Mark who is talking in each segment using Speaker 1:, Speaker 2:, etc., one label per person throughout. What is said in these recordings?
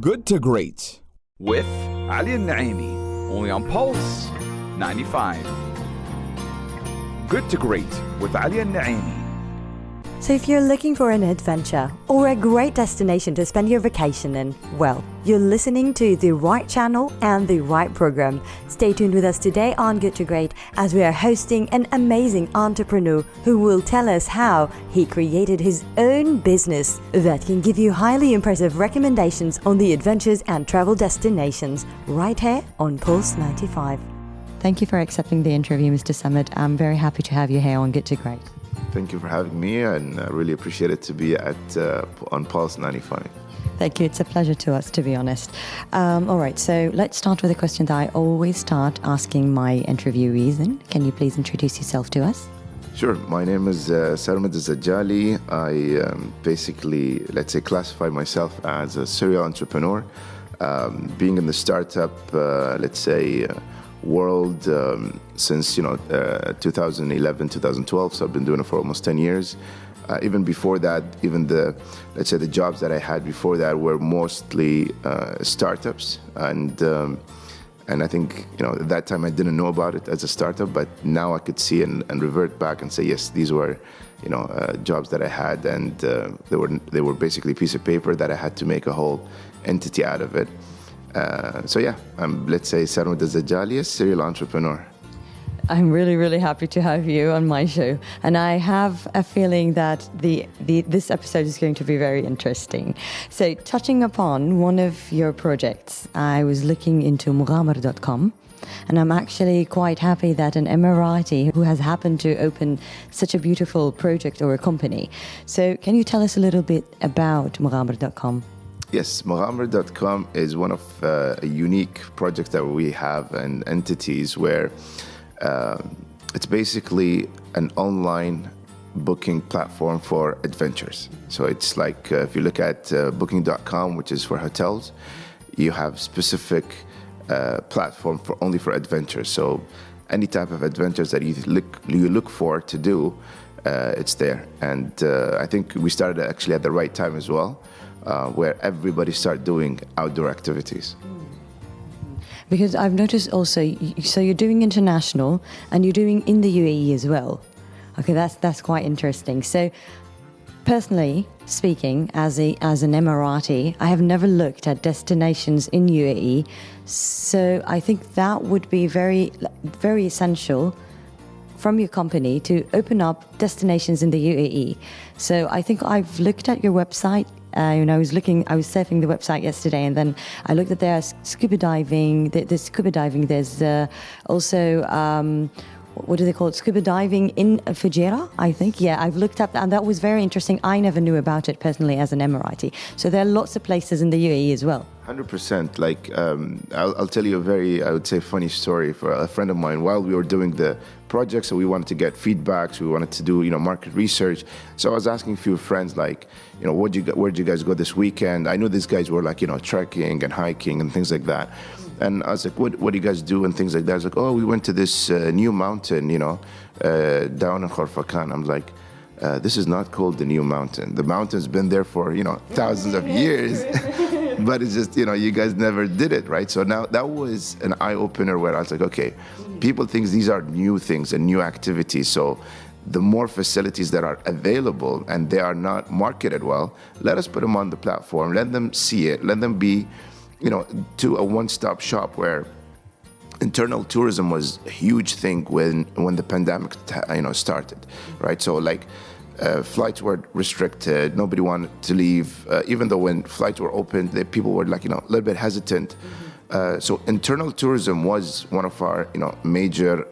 Speaker 1: Good to Great with Ali Al-Naimi, only on Pulse 95. Good to Great with Ali Al-Naimi.
Speaker 2: So if you're looking for an adventure or a great destination to spend your vacation in, well, you're listening to the right channel and the right program. Stay tuned with us today on Good to Great as we are hosting an amazing entrepreneur who will tell us how he created his own business that can give you highly impressive recommendations on the adventures and travel destinations right here on Pulse 95. Thank you for accepting the interview, Mr. Sarmad. I'm very happy to have you here on Good to Great.
Speaker 3: Thank you for having me, and I really appreciate it to be on Pulse 95.
Speaker 2: Thank you. It's a pleasure to us, to be honest. All right, so let's start with a question that I always start asking my interviewees. And can you please introduce yourself to us?
Speaker 3: Sure. My name is Sarmad Al-Zadjaly. I basically, let's say, classify myself as a serial entrepreneur. Being in the startup, world since 2011, 2012. So I've been doing it for almost 10 years. Even before that, even the jobs that I had before that were mostly startups. And I think at that time I didn't know about it as a startup, but now I could see and revert back and say yes, these were jobs that I had, and they were basically a piece of paper that I had to make a whole entity out of it. I'm, let's say, Sarmad Al-Zadjaly, a serial entrepreneur.
Speaker 2: I'm really, really happy to have you on my show. And I have a feeling that this episode is going to be very interesting. So touching upon one of your projects, I was looking into Muhammed.com. And I'm actually quite happy that an Emirati who has happened to open such a beautiful project or a company. So can you tell us a little bit about Muhammed.com?
Speaker 3: Yes, Mohammedcom is one of a unique projects that we have and entities where it's basically an online booking platform for adventures. So it's like if you look at booking.com, which is for hotels, you have specific platform only for adventures. So any type of adventures that you look for to do, it's there. And I think we started actually at the right time as well. Where everybody start doing outdoor activities.
Speaker 2: Because I've noticed also, so you're doing international and you're doing in the UAE as well. Okay, that's quite interesting. So personally speaking, as an Emirati, I have never looked at destinations in UAE. So I think that would be very, very essential from your company to open up destinations in the UAE. So I think I've looked at your website. I was surfing the website yesterday, and then I looked at there's scuba diving. There's scuba diving. There's also what do they call it? Scuba diving in Fujairah, I think. Yeah, I've looked up, and that was very interesting. I never knew about it personally as an Emirati. So there are lots of places in the UAE as well.
Speaker 3: 100%. Like I'll tell you a very, I would say, funny story for a friend of mine. While we were doing the project, so we wanted to get feedbacks, we wanted to do market research. So I was asking a few friends, like, where'd you guys go this weekend? I know these guys were like trekking and hiking and things like that. And I was like, what do you guys do and things like that? I was like, oh, we went to this new mountain, down in Khorfakan. I'm like, this is not called the new mountain. The mountain's been there for thousands of years. But it's just, you guys never did it, right? So now that was an eye-opener where I was like, okay, people think these are new things and new activities. So the more facilities that are available and they are not marketed well, let us put them on the platform, let them see it, let them be, to a one-stop shop where internal tourism was a huge thing when the pandemic, started, right? So flights were restricted. Nobody wanted to leave. Even though when flights were open, people were a little bit hesitant. So internal tourism was one of our, major,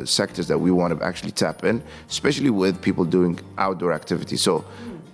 Speaker 3: sectors that we want to actually tap in, especially with people doing outdoor activities. So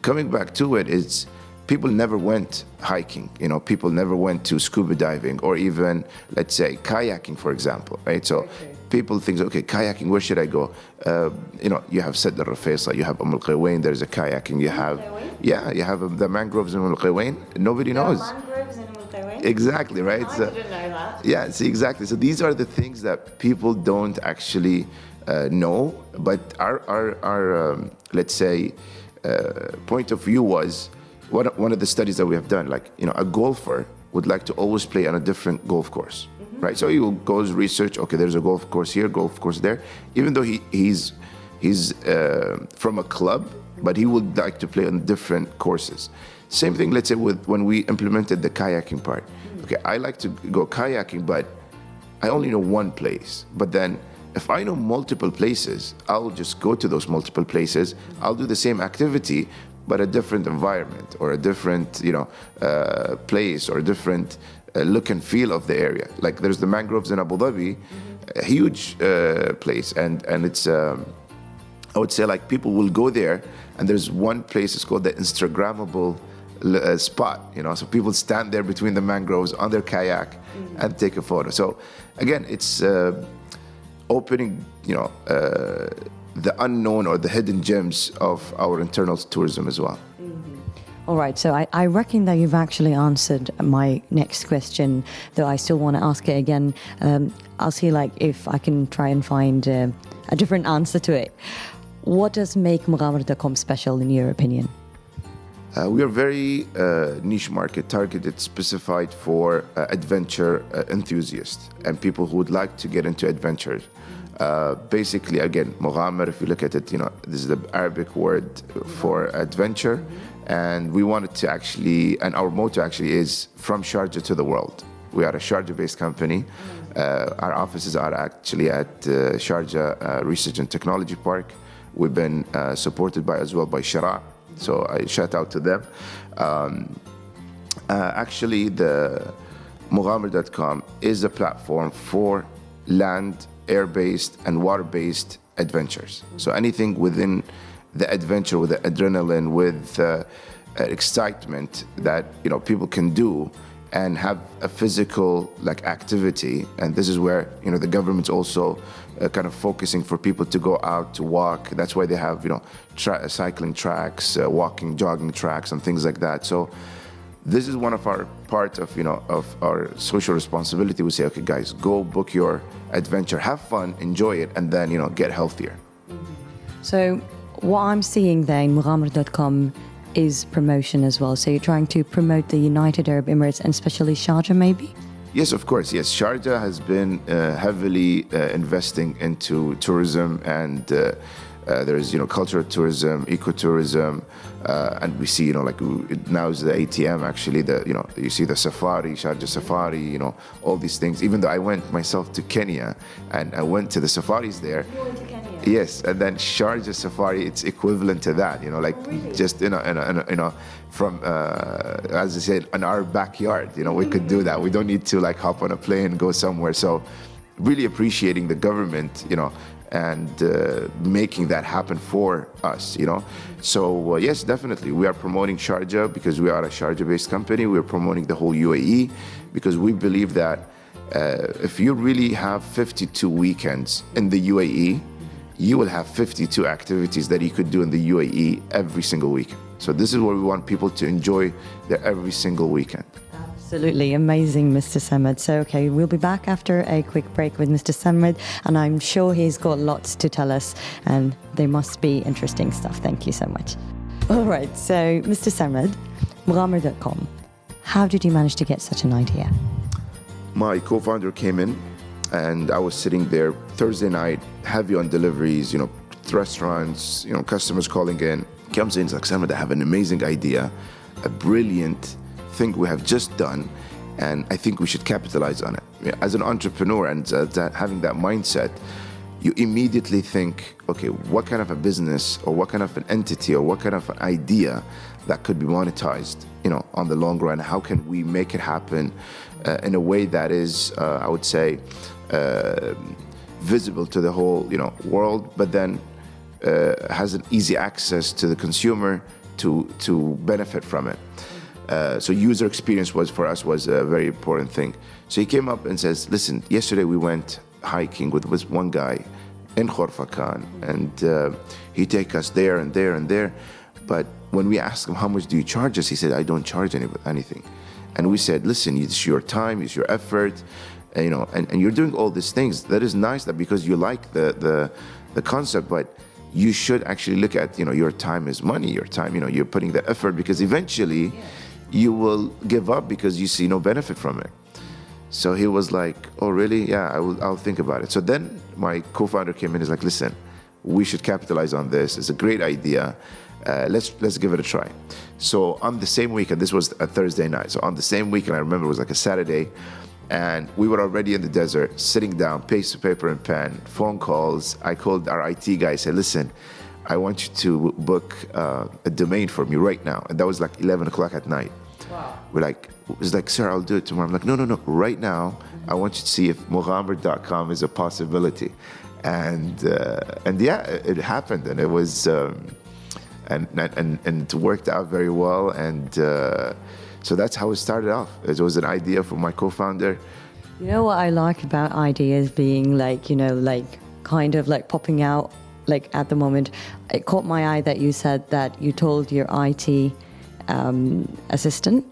Speaker 3: coming back to it, it's people never went hiking. People never went to scuba diving or even, let's say, kayaking, for example, right? So people think, okay, kayaking, where should I go? You have Sadd al-Rafaisa, you have Al-Qawain, there's a kayaking, you have the mangroves in Al-Qawain. Nobody knows.
Speaker 2: Mangroves in Al-Qawain?
Speaker 3: Exactly, right?
Speaker 2: I didn't know that.
Speaker 3: Yeah, see, exactly. So these are the things that people don't actually know, but our let's say, point of view was, one of the studies that we have done, like, a golfer would like to always play on a different golf course, right? So he will goes research, okay, there's a golf course here, golf course there, even though he's from a club, but he would like to play on different courses. Same thing, let's say, with when we implemented the kayaking part. Okay, I like to go kayaking, but I only know one place. But then if I know multiple places, I'll just go to those multiple places. I'll do the same activity, but a different environment or a different, place or a different look and feel of the area. Like there's the mangroves in Abu Dhabi, a huge place, and it's, I would say, like, people will go there, and there's one place, it's called the Instagrammable spot, so people stand there between the mangroves on their kayak and take a photo. So again, it's opening, the unknown or the hidden gems of our internal tourism as well.
Speaker 2: All right, so I reckon that you've actually answered my next question, though I still want to ask it again. I'll see, like, if I can try and find a different answer to it. What does make Mohammedcom special, in your opinion?
Speaker 3: We are very niche market, targeted, specified for adventure enthusiasts and people who would like to get into adventures. Basically, again, Mugamo, if you look at it, this is the Arabic word for adventure. And we wanted to actually, and our motto actually is from Sharjah to the world. We are a Sharjah-based company. Our offices are actually at Sharjah Research and Technology Park. We've been supported as well by Shara. So I shout out to them. Actually, the Muhammedcom is a platform for land, air-based, and water-based adventures. So anything within the adventure, with the adrenaline, with excitement that people can do and have a physical activity. And this is where the government's also kind of focusing for people to go out to walk. That's why they have cycling tracks, walking, jogging tracks, and things like that. So this is one of our part of of our social responsibility. We say, okay, guys, go book your adventure, have fun, enjoy it, and then get healthier.
Speaker 2: So what I'm seeing there in Muhammad.com is promotion as well. So you're trying to promote the United Arab Emirates and especially Sharjah, maybe?
Speaker 3: Yes, of course. Yes, Sharjah has been heavily investing into tourism, and there's cultural tourism, ecotourism, and we see now is the ATM actually. You see the safari, Sharjah Safari, all these things. Even though I went myself to Kenya and I went to the safaris there.
Speaker 2: You went to Kenya?
Speaker 3: Yes, and then Sharjah Safari, it's equivalent to that.
Speaker 2: Really?
Speaker 3: Just from as I said, in our backyard. We could do that. We don't need to hop on a plane and go somewhere. So really appreciating the government, and making that happen for us, So yes, definitely, we are promoting Sharjah because we are a Sharjah-based company. We are promoting the whole UAE because we believe that if you really have 52 weekends in the UAE, you will have 52 activities that you could do in the UAE every single weekend. So this is what we want people to enjoy their every single weekend.
Speaker 2: Absolutely amazing, Mr. Sarmad. So, okay, we'll be back after a quick break with Mr. Sarmad, and I'm sure he's got lots to tell us, and there must be interesting stuff. Thank you so much. All right, so Mr. Sarmad, Mugamo.com, how did you manage to get such an idea?
Speaker 3: My co-founder came in, and I was sitting there Thursday night, heavy on deliveries, restaurants, customers calling in. He comes in, he's like, Sarmad, I have an amazing idea, a brilliant thing we have just done, and I think we should capitalize on it. As an entrepreneur and having that mindset, you immediately think, okay, what kind of a business or what kind of an entity or what kind of an idea that could be monetized, on the long run? How can we make it happen in a way that is, I would say, visible to the whole, world, but then has an easy access to the consumer to benefit from it. So user experience was a very important thing. So he came up and says, listen, yesterday we went hiking with one guy in Khorfakan, and he take us there and there and there. But when we asked him, how much do you charge us? He said, I don't charge anything. And we said, listen, it's your time, it's your effort, and you're doing all these things. That is nice, that because you like the concept, but you should actually look at, your time is money, your time, you're putting the effort, because eventually you will give up because you see no benefit from it. So he was like, oh, really? Yeah, I'll think about it. So then my co-founder came in and is like, listen, we should capitalize on this. It's a great idea. Let's give it a try. So on the same weekend, this was a Thursday night. So on the same weekend, I remember it was like a Saturday, and we were already in the desert, sitting down, paper and pen, phone calls. I called our IT guy, said, listen, I want you to book a domain for me right now. And that was like 11 o'clock at night.
Speaker 2: Wow.
Speaker 3: We're like, it's like, sir, I'll do it tomorrow. I'm like, no, right now, I want you to see if Mohammedcom is a possibility. And yeah, it happened, and it was, and it worked out very well. And so that's how it started off. It was an idea from my co-founder.
Speaker 2: You know what I like about ideas being like, kind of like popping out, like at the moment. It caught my eye that you said that you told your IT assistant,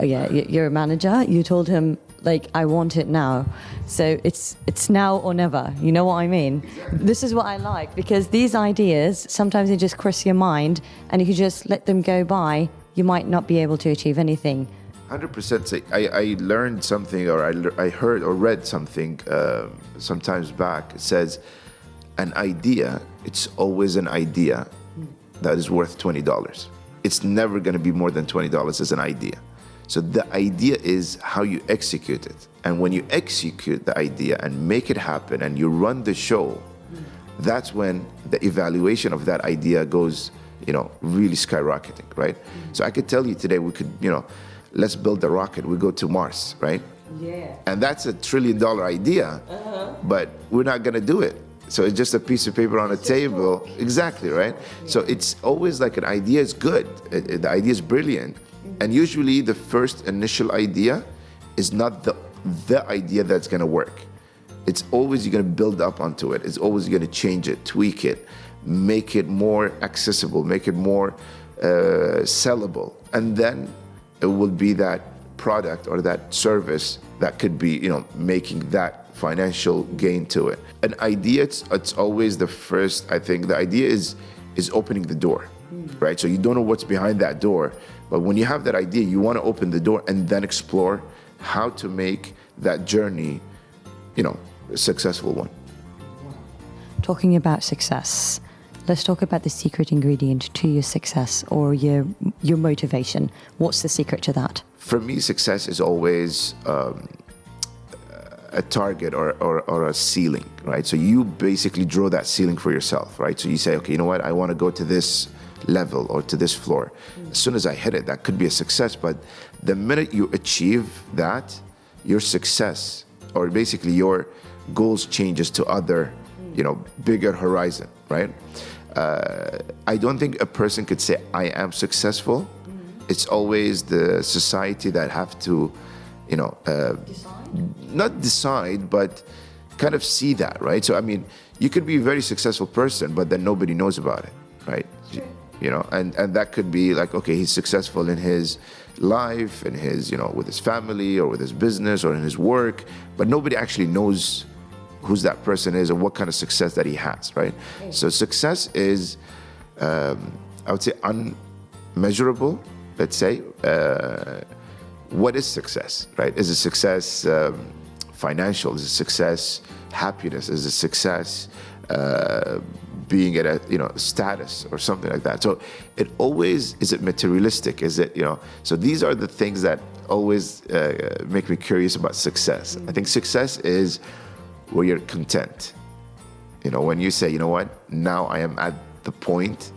Speaker 2: your manager, you told him, like, I want it now. So it's now or never. You know what I mean? Exactly. This is what I like, because these ideas, sometimes they just cross your mind, and if you just let them go by, you might not be able to achieve anything.
Speaker 3: 100%. I learned something, or I heard or read something sometimes back. It says, an idea, it's always an idea that is worth $20. It's never going to be more than $20 as an idea. So the idea is how you execute it. And when you execute the idea and make it happen and you run the show, that's when the evaluation of that idea goes, really skyrocketing, right? So I could tell you today, we could, let's build a rocket, we go to Mars, right?
Speaker 2: Yeah.
Speaker 3: And that's $1 trillion idea, but we're not going to do it. So it's just a piece of paper on a table. Exactly, right? Yeah. So it's always like an idea is good. The idea is brilliant. And usually the first initial idea is not the idea that's going to work. It's always you're going to build up onto it. It's always you're going to change it, tweak it, make it more accessible, make it more sellable. And then it will be that product or that service that could be, making that financial gain to it. An idea, it's always the first. I think the idea is opening the door, right? So you don't know what's behind that door, but when you have that idea, you want to open the door and then explore how to make that journey, a successful one.
Speaker 2: Talking about success, let's talk about the secret ingredient to your success, or your motivation. What's the secret to that?
Speaker 3: For me, success is always a target or a ceiling, right? So you basically draw that ceiling for yourself, right? So you say, okay, you know what? I want to go to this level or to this floor. As soon as I hit it, that could be a success. But the minute you achieve that, your success, or basically your goals, changes to other, bigger horizon, right? I don't think a person could say, I am successful. It's always the society that have to, not decide, but kind of see that, right? So, I mean, you could be a very successful person, but then nobody knows about it, right? Sure. And that could be like, okay, he's successful in his life, in his, with his family or with his business or in his work, but nobody actually knows who's that person is or what kind of success that he has, right? Okay. So success is, I would say, unmeasurable, let's say. What is success, right? Is it success financial? Is it success happiness? Is it success being at a status or something like that? So it always, is it materialistic? Is it, so these are the things that always make me curious about success. I think success is where you're content. When you say, you know what, now I am at the point,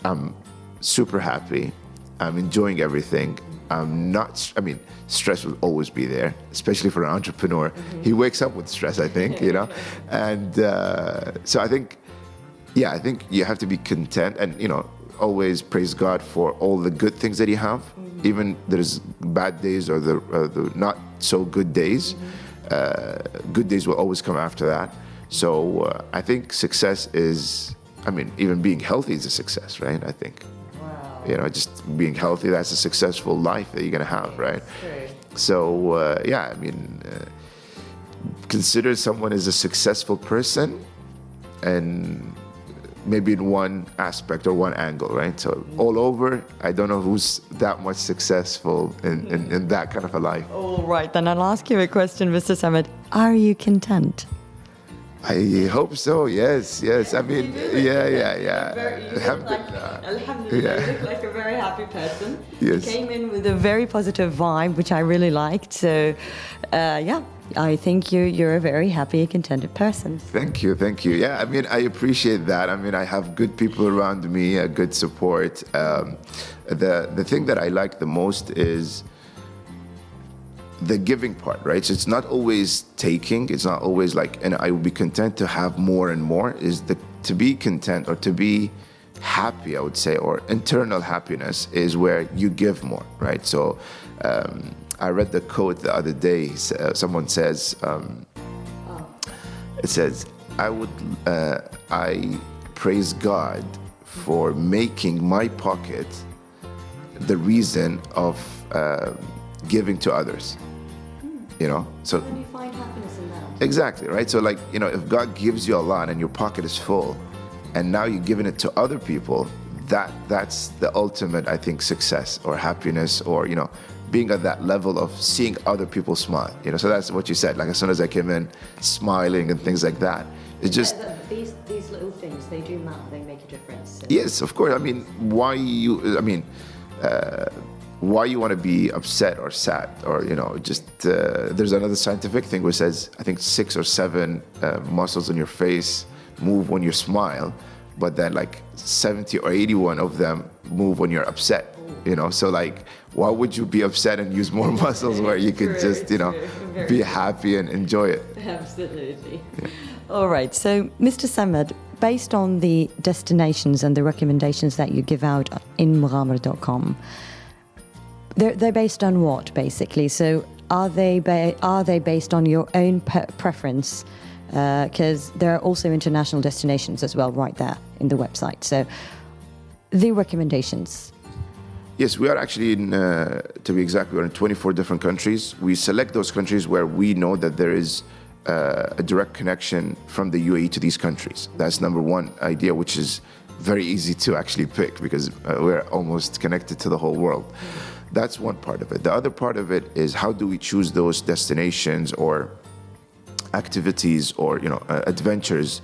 Speaker 3: I'm super happy, I'm enjoying everything. Stress will always be there, especially for an entrepreneur. He wakes up with stress, I think, And so I think you have to be content and, always praise God for all the good things that you have. Even there's bad days or the not so good days. Good days will always come after that. So I think success is, even being healthy is a success, right? I think. Just being healthy, that's a successful life that you're going to have, right? Sure. So, consider someone as a successful person and maybe in one aspect or one angle, right? So all over, I don't know who's that much successful in that kind of a life.
Speaker 2: All right, then I'll ask you a question, Mr. Sarmad. Are you content?
Speaker 3: I hope so. Yes. I mean, yeah.
Speaker 2: Alhamdulillah, you look like a very happy person.
Speaker 3: Yes.
Speaker 2: You came in with a very positive vibe, which I really liked. So, I think you're a very happy, contented person.
Speaker 3: Thank you. Yeah, I mean, I appreciate that. I mean, I have good people around me, a good support. The thing that I like the most is the giving part, right? So it's not always taking. It's not always like, and I will be content to have more and more. To be content or to be happy, I would say, or internal happiness is where you give more, right? So I read the quote the other day. Someone says, it says, I praise God for making my pocket the reason of giving to others. You know, so
Speaker 2: How do you find happiness in that?
Speaker 3: exactly, right? So like, you know, if God gives you a lot and your pocket is full and now you're giving it to other people, that's the ultimate, I think, success or happiness, or, you know, being at that level of seeing other people smile, you know. So that's what you said, like as soon as I came in, smiling and things like that. It's just
Speaker 2: These little things, they do matter, they make a difference. So.
Speaker 3: yes, of course. I mean, why you want to be upset or sad, or, you know, just there's another scientific thing which says, I think 6 or 7 muscles in your face move when you smile, but then like 70 or 81 of them move when you're upset, you know. So like, why would you be upset and use more muscles where you could just, you know, be happy and enjoy it?
Speaker 2: Absolutely. Yeah. All right, so Mr. Sarmad, based on the destinations and the recommendations that you give out in Mugamo.com, they're based on what, basically? So are they based on your own preference? Because there are also international destinations as well right there in the website. So the recommendations.
Speaker 3: Yes, we are actually in, to be exact, we're in 24 different countries. We select those countries where we know that there is a direct connection from the UAE to these countries. That's number one idea, which is very easy to actually pick because we're almost connected to the whole world. That's one part of it. The other part of it is, how do we choose those destinations or activities or, you know, adventures,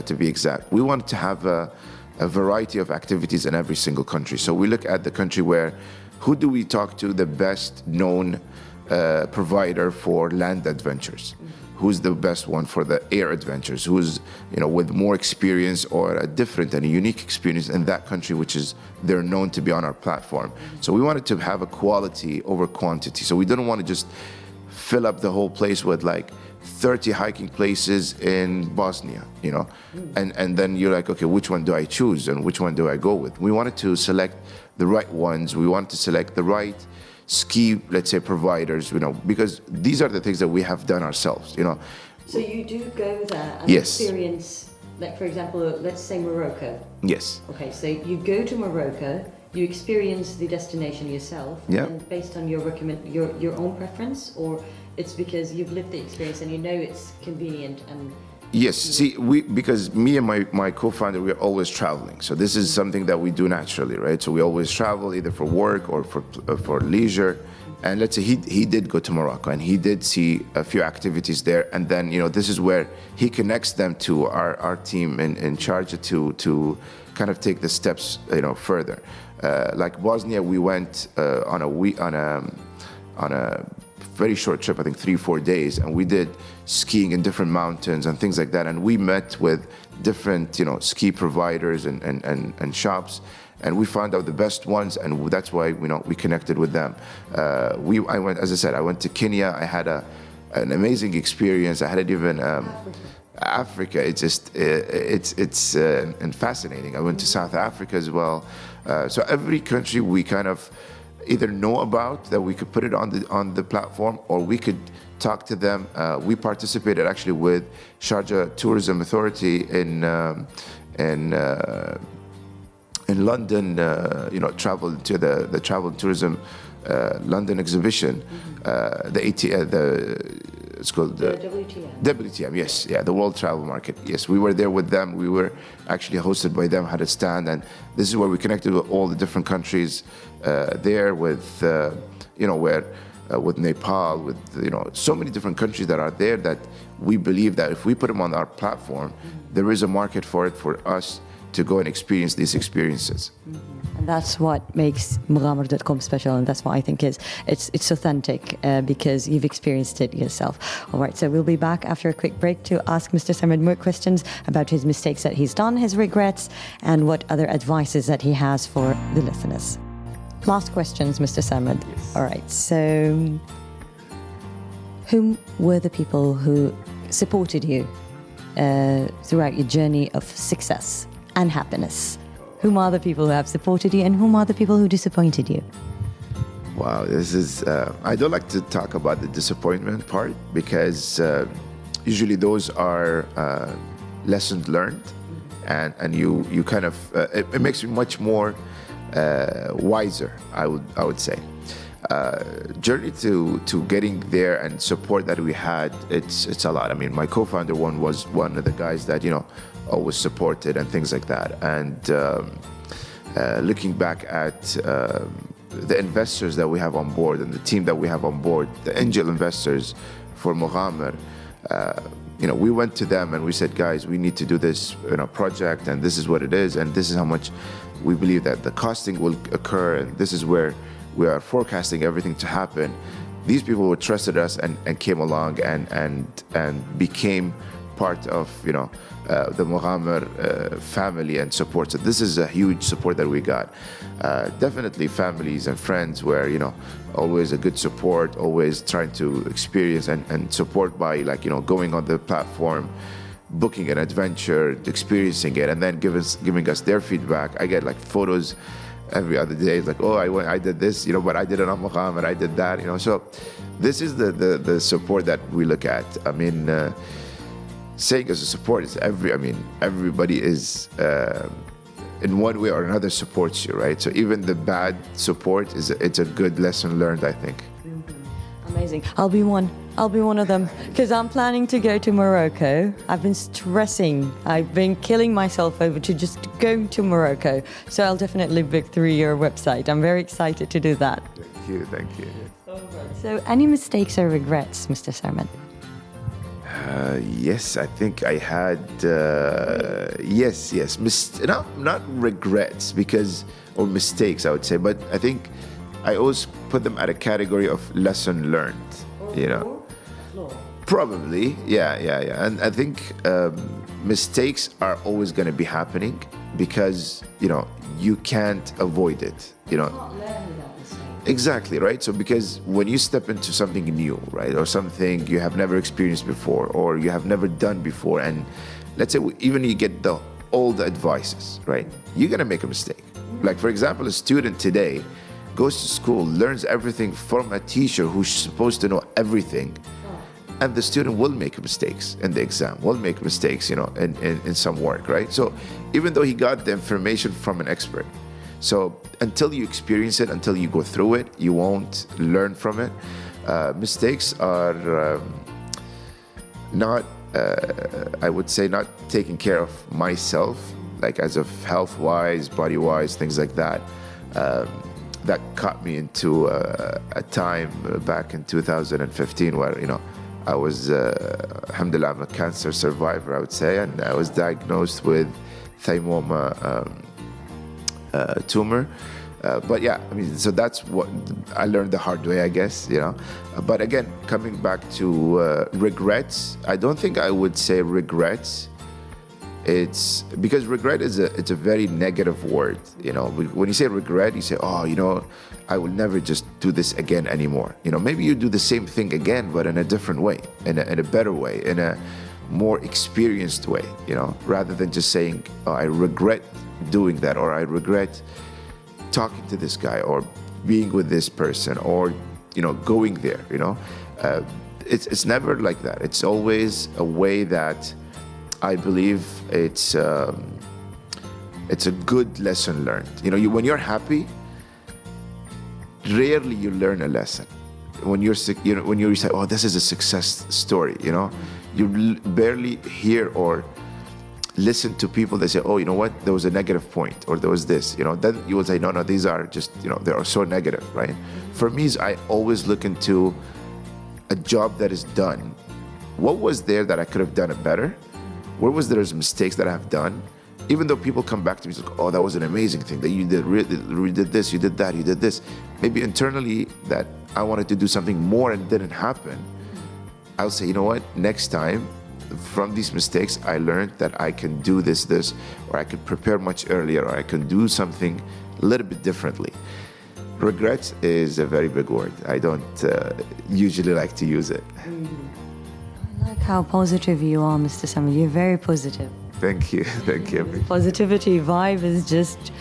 Speaker 3: to be exact. We want to have a variety of activities in every single country. So we look at the country where, who do we talk to, the best known provider for land adventures? Who's the best one for the air adventures? Who's, you know, with more experience or a different and a unique experience in that country, which is they're known to be on our platform. So we wanted to have a quality over quantity. So we didn't want to just fill up the whole place with like 30 hiking places in Bosnia, you know, and then you're like, okay, which one do I choose and which one do I go with? We wanted to select the right ones. We wanted to select the right ski, let's say, providers, you know, because these are the things that we have done ourselves, you know.
Speaker 2: So you do go there and
Speaker 3: Yes.
Speaker 2: experience, like for example, let's say Morocco.
Speaker 3: Yes.
Speaker 2: Okay, so you go to Morocco, you experience the destination yourself,
Speaker 3: Yeah.
Speaker 2: and based on your own preference, or it's because you've lived the experience and you know it's convenient and.
Speaker 3: Yes, see, because me and my co-founder, we're always traveling. So this is something that we do naturally, right? So we always travel either for work or for leisure. And let's say he did go to Morocco and he did see a few activities there. And then, you know, this is where he connects them to our team in charge to kind of take the steps, you know, further. Like Bosnia, we went on a very short trip, I think 3-4 days, and we did skiing in different mountains and things like that. And we met with different, you know, ski providers and shops, and we found out the best ones, and that's why, you know, we connected with them. I went, as I said, I went to Kenya. I had an amazing experience. I had it even Africa. It's just it's and fascinating. I went to South Africa as well. So every country we kind of either know about that we could put it on the platform, or we could talk to them. We participated actually with Sharjah Tourism Authority in London. You know, traveled to the Travel and Tourism London exhibition, the it's called
Speaker 2: WTM.
Speaker 3: WTM, yes, yeah, the World Travel Market. Yes, we were there with them. We were actually hosted by them, had a stand, and this is where we connected with all the different countries there with, with Nepal, with, so many different countries that are there that we believe that if we put them on our platform, there is a market for it for us to go and experience these experiences.
Speaker 2: And that's what makes Muhammed.com special, and that's what I think it's authentic because you've experienced it yourself. All right, so we'll be back after a quick break to ask Mr. Sarmad more questions about his mistakes that he's done, his regrets, and what other advices that he has for the listeners. Last questions, Mr. Sarmad.
Speaker 3: Yes.
Speaker 2: All right, so whom were the people who supported you throughout your journey of success and happiness? Whom are the people who have supported you, and whom are the people who disappointed you?
Speaker 3: Wow, this is, I don't like to talk about the disappointment part because usually those are lessons learned, and you kind of, it makes you much more wiser, I would say. Journey to getting there and support that we had, it's a lot. I mean, my co-founder was one of the guys that, always supported and things like that. And looking back at the investors that we have on board and the team that we have on board, the angel investors for Muhammad, we went to them and we said, guys, we need to do this project, and this is what it is, and this is how much we believe that the costing will occur, and this is where we are forecasting everything to happen. These people who trusted us and came along and became part of the Muhammad family and support. So this is a huge support that we got. Definitely families and friends were always a good support, always trying to experience and support by going on the platform, booking an adventure, experiencing it, and then giving us their feedback. I get photos every other day. It's like, oh, I did this, but I did it on Muhammad, I did that, So this is the support that we look at. I mean, saying as a support is everybody is in one way or another supports you, right? So even the bad support it's a good lesson learned, I think.
Speaker 2: Amazing. I'll be one of them because I'm planning to go to Morocco. I've been stressing. I've been killing myself over to just go to Morocco. So I'll definitely book through your website. I'm very excited to do that.
Speaker 3: Thank you.
Speaker 2: So any mistakes or regrets, Mr. Sarmad?
Speaker 3: Yes, I think I had, yes. Not regrets or mistakes, I would say, but I think I always put them at a category of lesson learned, Probably, yeah. And I think mistakes are always going to be happening because, you can't avoid it, Exactly, right? So because when you step into something new, right, or something you have never experienced before or you have never done before, and let's say even you get all the advices, right, you're going to make a mistake. Like, for example, a student today goes to school, learns everything from a teacher who's supposed to know everything, and the student will make mistakes in the exam, will make mistakes, in some work, right? So even though he got the information from an expert, so until you experience it, until you go through it, you won't learn from it. Mistakes are not, I would say, not taking care of myself, like as of health-wise, body-wise, things like that. That caught me into a time back in 2015 where, I was, alhamdulillah, I'm a cancer survivor, I would say, and I was diagnosed with thymoma tumor. But yeah, so that's what I learned the hard way, I guess, But again, coming back to regrets, I don't think I would say regrets. It's because regret it's a very negative word, When you say regret, you say, oh, I will never just do this again anymore. Maybe you do the same thing again, but in a different way, in a better way, in a more experienced way, rather than just saying, oh, I regret doing that, or I regret talking to this guy, or being with this person, or going there. It's never like that. It's always a way that I believe it's a good lesson learned. When you're happy, rarely you learn a lesson. when when you say, oh, this is a success story, you barely hear or listen to people that say, oh, you know what, there was a negative point, or there was this, then you will say, no, these are just, they are so negative, right? For me, I always look into a job that is done. What was there that I could have done it better? Where was there mistakes that I have done? Even though people come back to me and say, oh, that was an amazing thing that you did, you did this, you did that, you did this. Maybe internally that I wanted to do something more and it didn't happen. I'll say, you know what, next time, from these mistakes, I learned that I can do this, or I could prepare much earlier, or I can do something a little bit differently. Regret is a very big word. I don't usually like to use it.
Speaker 2: I like how positive you are, Mr. Samad. You're very positive.
Speaker 3: Thank you. Thank you.
Speaker 2: Positivity vibe is just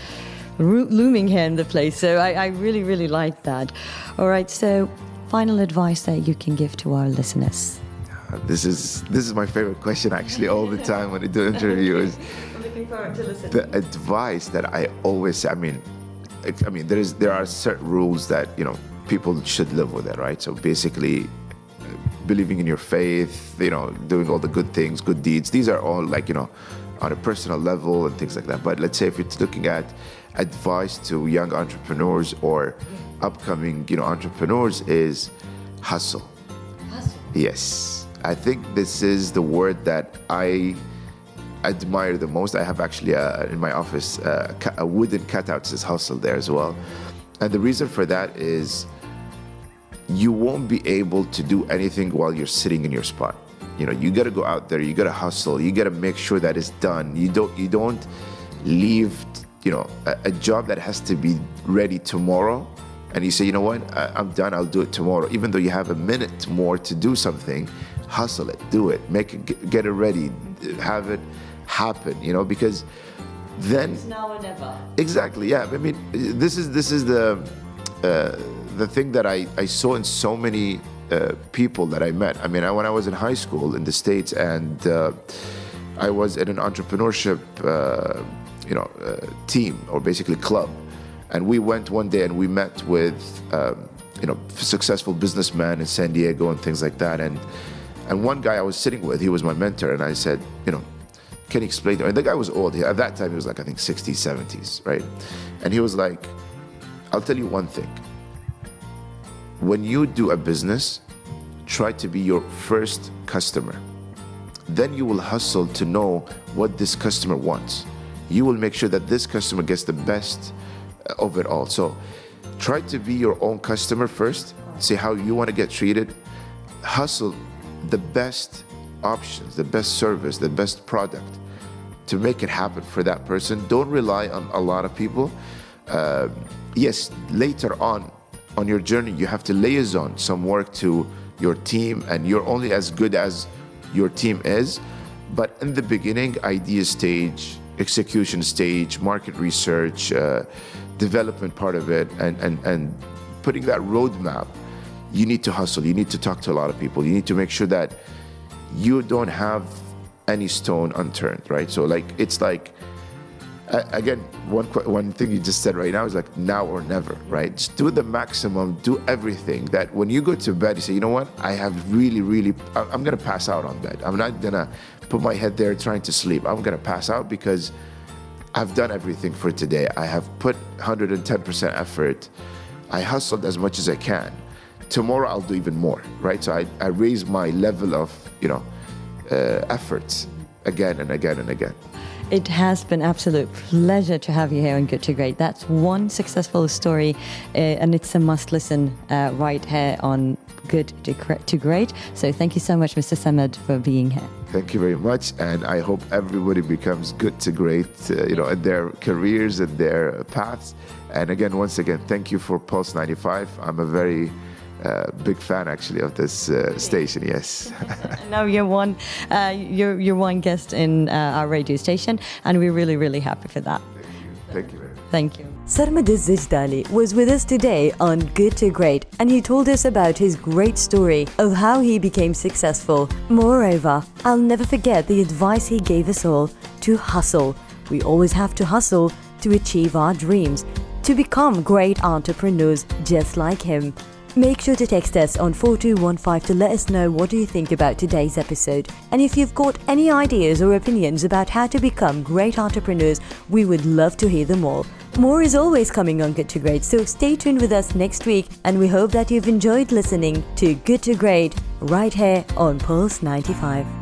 Speaker 2: looming here in the place. So I really, really like that. All right. So final advice that you can give to our listeners.
Speaker 3: This is my favorite question, actually, all the time when I do interviews.
Speaker 2: I'm looking forward to listening.
Speaker 3: The advice that I always say, there are certain rules that, people should live with it, right? So basically, believing in your faith, doing all the good things, good deeds. These are all on a personal level and things like that. But let's say if it's looking at advice to young entrepreneurs or upcoming, entrepreneurs, is hustle.
Speaker 2: Hustle.
Speaker 3: Yes. I think this is the word that I admire the most. I have actually in my office a wooden cutout that says hustle there as well. And the reason for that is you won't be able to do anything while you're sitting in your spot. You got to go out there, you got to hustle, you got to make sure that it's done. You don't leave, a job that has to be ready tomorrow. And you say, you know what, I'm done, I'll do it tomorrow. Even though you have a minute more to do something, hustle it, do it, get it ready, have it happen, because then...
Speaker 2: It's now or never.
Speaker 3: Exactly, yeah. This is the thing that I saw in so many people that I met. When I was in high school in the States, and I was in an entrepreneurship, team, or basically club. And we went one day and we met with, successful businessmen in San Diego and things like that. And one guy I was sitting with, he was my mentor, and I said, can you explain to me? And the guy was old. At that time, he was I think 60s, 70s, right? And he was like, I'll tell you one thing. When you do a business, try to be your first customer. Then you will hustle to know what this customer wants. You will make sure that this customer gets the best of it all. So try to be your own customer first. See how you want to get treated. Hustle the best options, the best service, the best product to make it happen for that person. Don't rely on a lot of people. Yes, later on your journey, you have to liaison some work to your team, and you're only as good as your team is. But in the beginning, idea stage, execution stage, market research, development part of it, and putting that roadmap, you need to hustle. You need to talk to a lot of people. You need to make sure that you don't have any stone unturned, right? So again, one thing you just said right now is now or never, right? Just do the maximum, do everything that when you go to bed, you say, you know what? I have I'm going to pass out on bed. I'm not going to put my head there trying to sleep. I'm going to pass out because I've done everything for today. I have put 110% effort. I hustled as much as I can. Tomorrow I'll do even more, right? So I raise my level of, efforts again and again and again.
Speaker 2: It has been absolute pleasure to have you here on Good to Great. That's one successful story, and it's a must listen right here on Good to Great. So thank you so much, Mr. Samad, for being here.
Speaker 3: Thank you very much, and I hope everybody becomes good to great, in their careers and their paths. And again, once again, thank you for Pulse 95. I'm a very big fan, actually, of this station. Yes.
Speaker 2: No, you're one guest in our radio station, and we're really, really happy for that.
Speaker 3: Thank you very much.
Speaker 2: Thank you.
Speaker 4: Sarmad Al-Zadjaly was with us today on Good to Great, and he told us about his great story of how he became successful. Moreover, I'll never forget the advice he gave us all to hustle. We always have to hustle to achieve our dreams, to become great entrepreneurs just like him. Make sure to text us on 4215 to let us know what do you think about today's episode. And if you've got any ideas or opinions about how to become great entrepreneurs, we would love to hear them all. More is always coming on Good to Great, so stay tuned with us next week, and we hope that you've enjoyed listening to Good to Great right here on Pulse 95.